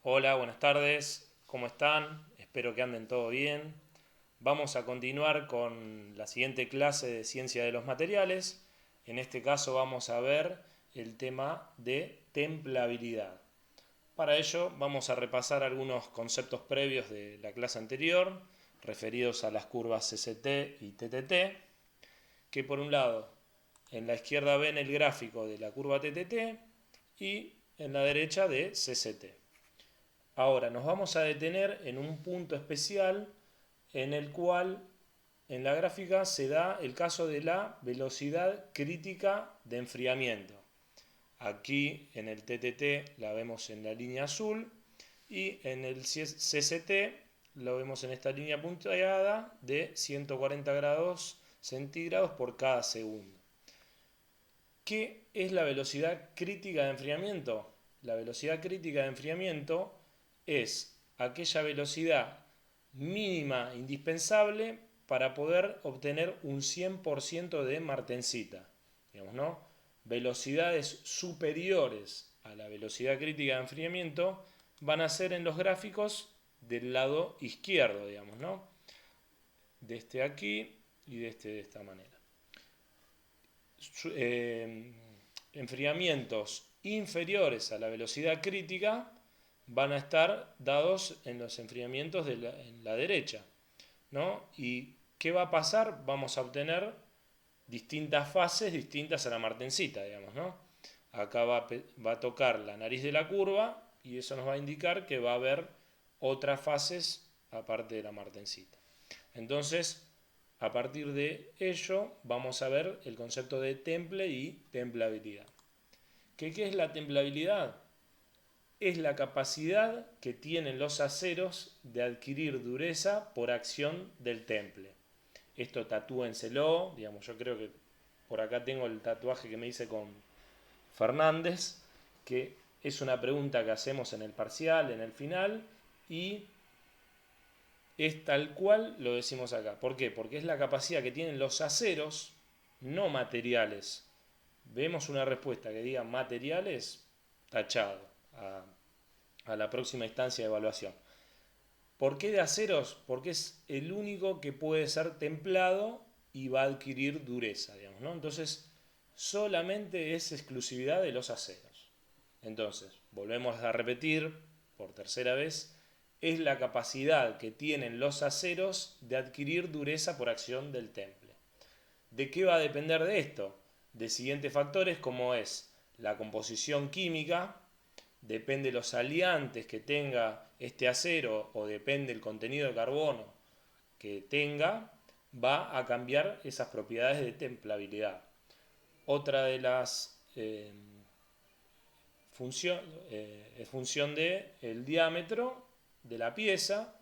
Hola, buenas tardes, ¿cómo están? Espero que anden todo bien. Vamos a continuar con la siguiente clase de ciencia de los materiales. En este caso vamos a ver el tema de templabilidad. Para ello vamos a repasar algunos conceptos previos de la clase anterior, referidos a las curvas CCT y TTT, que por un lado en la izquierda ven el gráfico de la curva TTT y en la derecha de CCT. Ahora nos vamos a detener en un punto especial en el cual en la gráfica se da el caso de la velocidad crítica de enfriamiento. Aquí en el TTT la vemos en la línea azul y en el CCT lo vemos en esta línea punteada de 140 grados centígrados por cada segundo. ¿Qué es la velocidad crítica de enfriamiento? La velocidad crítica de enfriamiento es aquella velocidad mínima indispensable para poder obtener un 100% de martensita. Digamos, ¿no? Velocidades superiores a la velocidad crítica de enfriamiento van a ser en los gráficos del lado izquierdo, digamos, ¿no? De este aquí y de este de esta manera. Enfriamientos inferiores a la velocidad crítica van a estar dados en los enfriamientos en la derecha, ¿no? ¿Y qué va a pasar? Vamos a obtener distintas fases distintas a la martensita, digamos, ¿no? Acá va a tocar la nariz de la curva y eso nos va a indicar que va a haber otras fases aparte de la martensita. Entonces, a partir de ello, vamos a ver el concepto de temple y templabilidad. ¿Qué es la templabilidad? Es la capacidad que tienen los aceros de adquirir dureza por acción del temple. Esto tatúenselo, digamos, yo creo que por acá tengo el tatuaje que me hice con Fernández, que es una pregunta que hacemos en el parcial, en el final, y es tal cual lo decimos acá. ¿Por qué? Porque es la capacidad que tienen los aceros, no materiales. Vemos una respuesta que diga materiales, tachado a la próxima instancia de evaluación. ¿Por qué de aceros? Porque es el único que puede ser templado y va a adquirir dureza, digamos, ¿no? Entonces, solamente es exclusividad de los aceros. Entonces, volvemos a repetir por tercera vez, es la capacidad que tienen los aceros de adquirir dureza por acción del temple. ¿De qué va a depender de esto? De siguientes factores como es la composición química, depende de los aliantes que tenga este acero o depende el contenido de carbono que tenga, va a cambiar esas propiedades de templabilidad. Otra de las es función del diámetro de la pieza,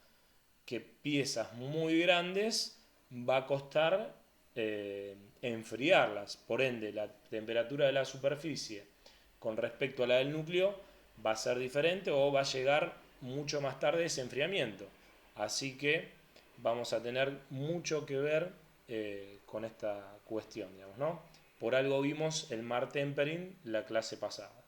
que piezas muy grandes va a costar enfriarlas, por ende la temperatura de la superficie con respecto a la del núcleo va a ser diferente o va a llegar mucho más tarde ese enfriamiento. Así que vamos a tener mucho que ver con esta cuestión, digamos, ¿no? Por algo vimos el mar tempering la clase pasada.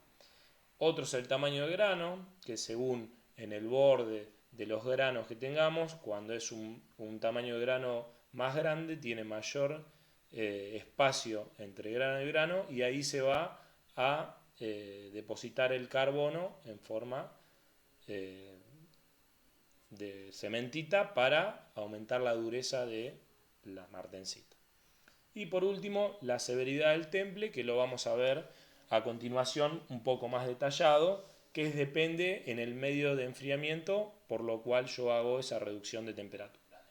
Otro es el tamaño del grano, que según en el borde de los granos que tengamos, cuando es un tamaño de grano más grande, tiene mayor espacio entre grano y grano y ahí se va a depositar el carbono en forma de cementita para aumentar la dureza de la martensita. Y por último, la severidad del temple, que lo vamos a ver a continuación un poco más detallado, que depende en el medio de enfriamiento, por lo cual yo hago esa reducción de temperatura.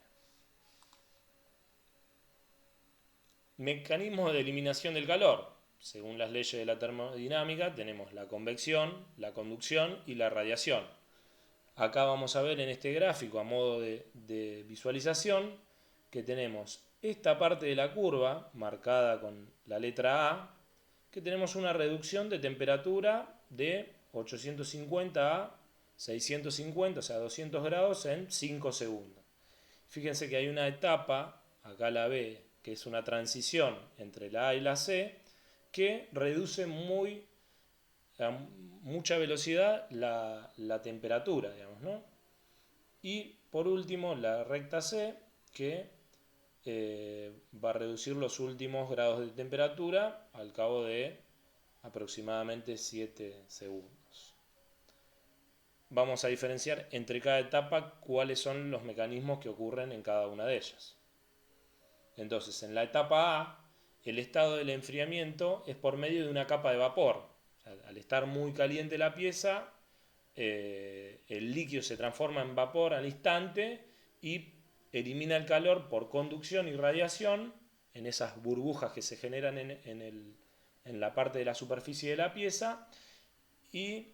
Mecanismos de eliminación del calor. Según las leyes de la termodinámica, tenemos la convección, la conducción y la radiación. Acá vamos a ver en este gráfico, a modo de visualización, que tenemos esta parte de la curva, marcada con la letra A, que tenemos una reducción de temperatura de 850 a 650, o sea, 200 grados en 5 segundos. Fíjense que hay una etapa, acá la B, que es una transición entre la A y la C, que reduce mucha velocidad la temperatura, digamos, ¿no? Y por último, la recta C, que va a reducir los últimos grados de temperatura al cabo de aproximadamente 7 segundos. Vamos a diferenciar entre cada etapa cuáles son los mecanismos que ocurren en cada una de ellas. Entonces, en la etapa A, el estado del enfriamiento es por medio de una capa de vapor. O sea, al estar muy caliente la pieza, el líquido se transforma en vapor al instante y elimina el calor por conducción y radiación en esas burbujas que se generan en la parte de la superficie de la pieza. Y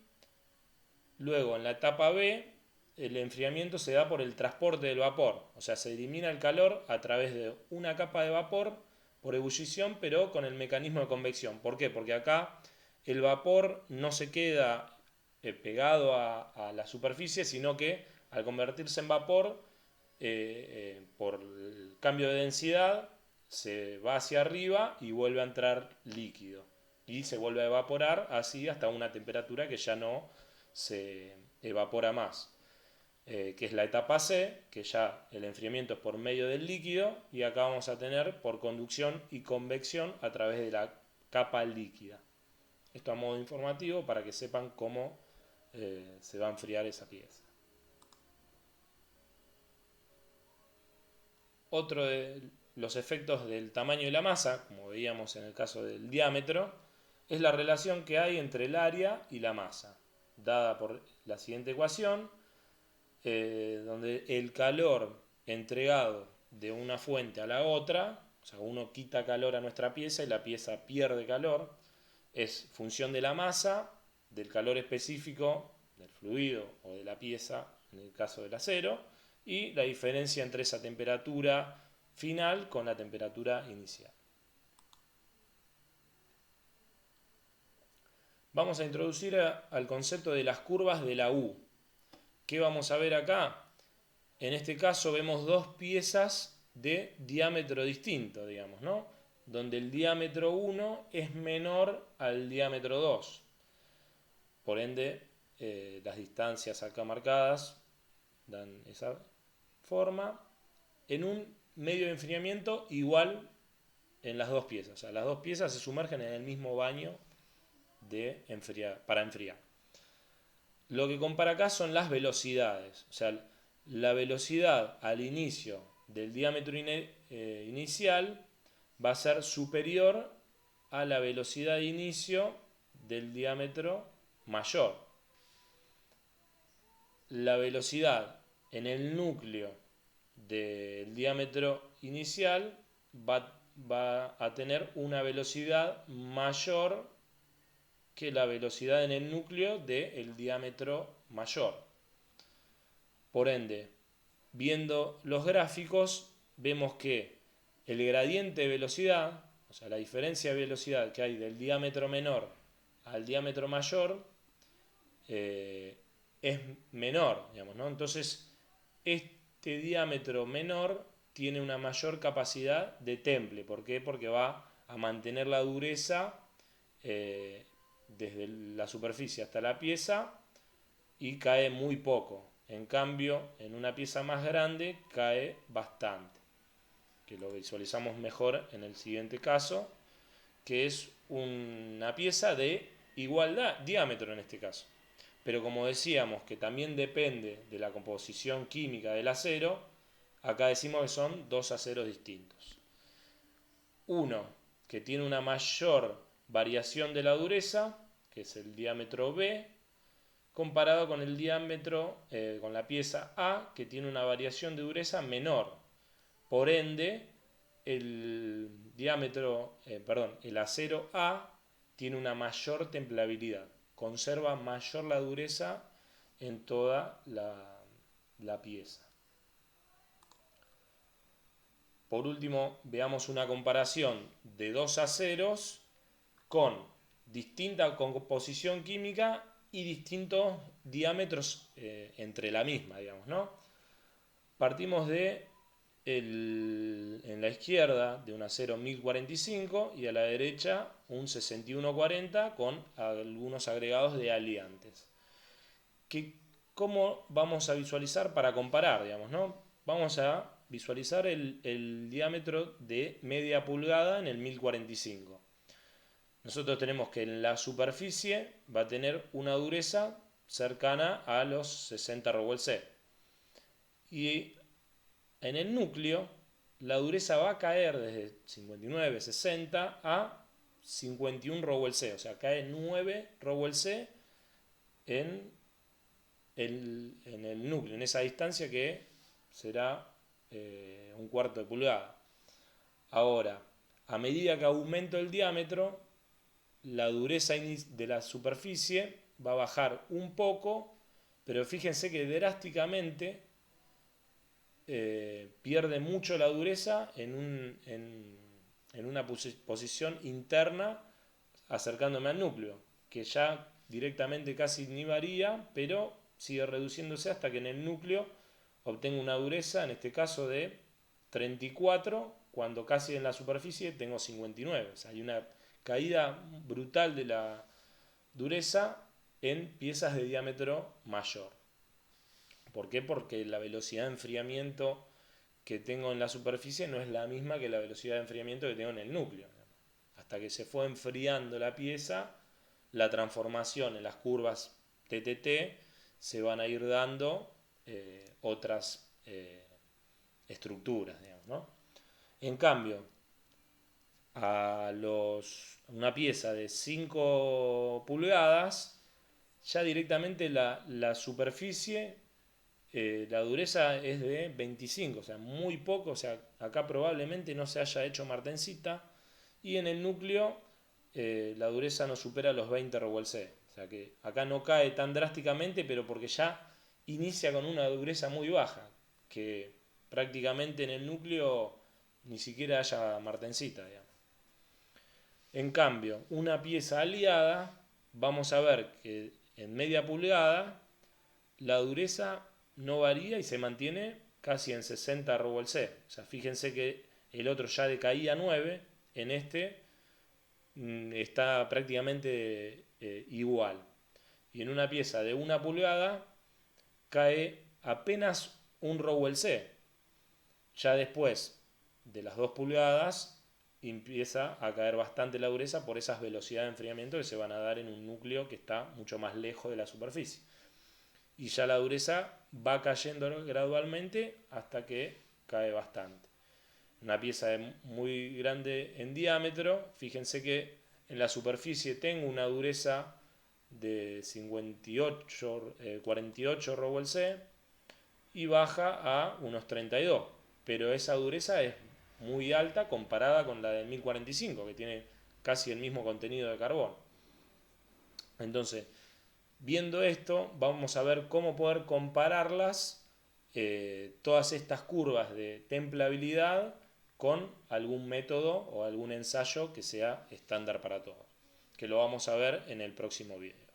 luego en la etapa B, el enfriamiento se da por el transporte del vapor, o sea, se elimina el calor a través de una capa de vapor por ebullición, pero con el mecanismo de convección. ¿Por qué? Porque acá el vapor no se queda pegado a la superficie, sino que al convertirse en vapor, por el cambio de densidad, se va hacia arriba y vuelve a entrar líquido. Y se vuelve a evaporar así hasta una temperatura que ya no se evapora más. Que es la etapa C, que ya el enfriamiento es por medio del líquido, y acá vamos a tener por conducción y convección a través de la capa líquida. Esto a modo informativo para que sepan cómo se va a enfriar esa pieza. Otro de los efectos del tamaño de la masa, como veíamos en el caso del diámetro, es la relación que hay entre el área y la masa, dada por la siguiente ecuación, donde el calor entregado de una fuente a la otra, o sea, uno quita calor a nuestra pieza y la pieza pierde calor, es función de la masa, del calor específico del fluido o de la pieza, en el caso del acero, y la diferencia entre esa temperatura final con la temperatura inicial. Vamos a introducir al concepto de las curvas de la U. ¿Qué vamos a ver acá? En este caso vemos dos piezas de diámetro distinto, digamos, ¿no? Donde el diámetro 1 es menor al diámetro 2. Por ende, las distancias acá marcadas dan esa forma, en un medio de enfriamiento igual en las dos piezas. O sea, las dos piezas se sumergen en el mismo baño para enfriar. Lo que compara acá son las velocidades. O sea, la velocidad al inicio del diámetro inicial va a ser superior a la velocidad de inicio del diámetro mayor. La velocidad en el núcleo del diámetro inicial va a tener una velocidad mayor que la velocidad en el núcleo del diámetro mayor. Por ende, viendo los gráficos, vemos que el gradiente de velocidad, o sea, la diferencia de velocidad que hay del diámetro menor al diámetro mayor, es menor, digamos, ¿no? Entonces, este diámetro menor tiene una mayor capacidad de temple. ¿Por qué? Porque va a mantener la dureza desde la superficie hasta la pieza y cae muy poco. En cambio, en una pieza más grande cae bastante, que lo visualizamos mejor en el siguiente caso, que es una pieza de igual diámetro en este caso. Pero como decíamos que también depende de la composición química del acero, acá decimos que son dos aceros distintos. Uno que tiene una mayor variación de la dureza, que es el diámetro B, comparado con el diámetro, con la pieza A, que tiene una variación de dureza menor. Por ende, el acero A tiene una mayor templabilidad, conserva mayor la dureza en toda la pieza. Por último, veamos una comparación de dos aceros con distinta composición química y distintos diámetros entre la misma, digamos, ¿no? Partimos de en la izquierda de un acero 1045 y a la derecha un 6140 con algunos agregados de aliantes. ¿Cómo vamos a visualizar para comparar, digamos, ¿no? Vamos a visualizar el diámetro de media pulgada en el 1045. Nosotros tenemos que en la superficie va a tener una dureza cercana a los 60 C. Y en el núcleo la dureza va a caer desde 59, 60 a 51 C. O sea, cae 9 C en el núcleo, en esa distancia que será un cuarto de pulgada. Ahora, a medida que aumento el diámetro, la dureza de la superficie va a bajar un poco, pero fíjense que drásticamente pierde mucho la dureza en una posición interna acercándome al núcleo, que ya directamente casi ni varía, pero sigue reduciéndose hasta que en el núcleo obtengo una dureza, en este caso de 34, cuando casi en la superficie tengo 59. O sea, hay una caída brutal de la dureza en piezas de diámetro mayor. ¿Por qué? Porque la velocidad de enfriamiento que tengo en la superficie no es la misma que la velocidad de enfriamiento que tengo en el núcleo. Hasta que se fue enfriando la pieza, la transformación en las curvas TTT se van a ir dando otras estructuras, digamos, ¿no? En cambio, una pieza de 5 pulgadas, ya directamente la superficie, la dureza es de 25, o sea, muy poco, o sea, acá probablemente no se haya hecho martensita, y en el núcleo la dureza no supera los 20 C. O sea que acá no cae tan drásticamente, pero porque ya inicia con una dureza muy baja, que prácticamente en el núcleo ni siquiera haya martensita, digamos. En cambio, una pieza aliada, vamos a ver que en media pulgada la dureza no varía y se mantiene casi en 60 C. O sea, fíjense que el otro ya decaía 9, en este está prácticamente igual. Y en una pieza de 1 pulgada cae apenas un C. Ya después de las 2 pulgadas empieza a caer bastante la dureza por esas velocidades de enfriamiento que se van a dar en un núcleo que está mucho más lejos de la superficie. Y ya la dureza va cayendo gradualmente hasta que cae bastante. Una pieza muy grande en diámetro, fíjense que en la superficie tengo una dureza de 58, 48 C y baja a unos 32, pero esa dureza es muy alta comparada con la del 1045, que tiene casi el mismo contenido de carbón. Entonces, viendo esto, vamos a ver cómo poder compararlas, todas estas curvas de templabilidad, con algún método o algún ensayo que sea estándar para todos, que lo vamos a ver en el próximo video.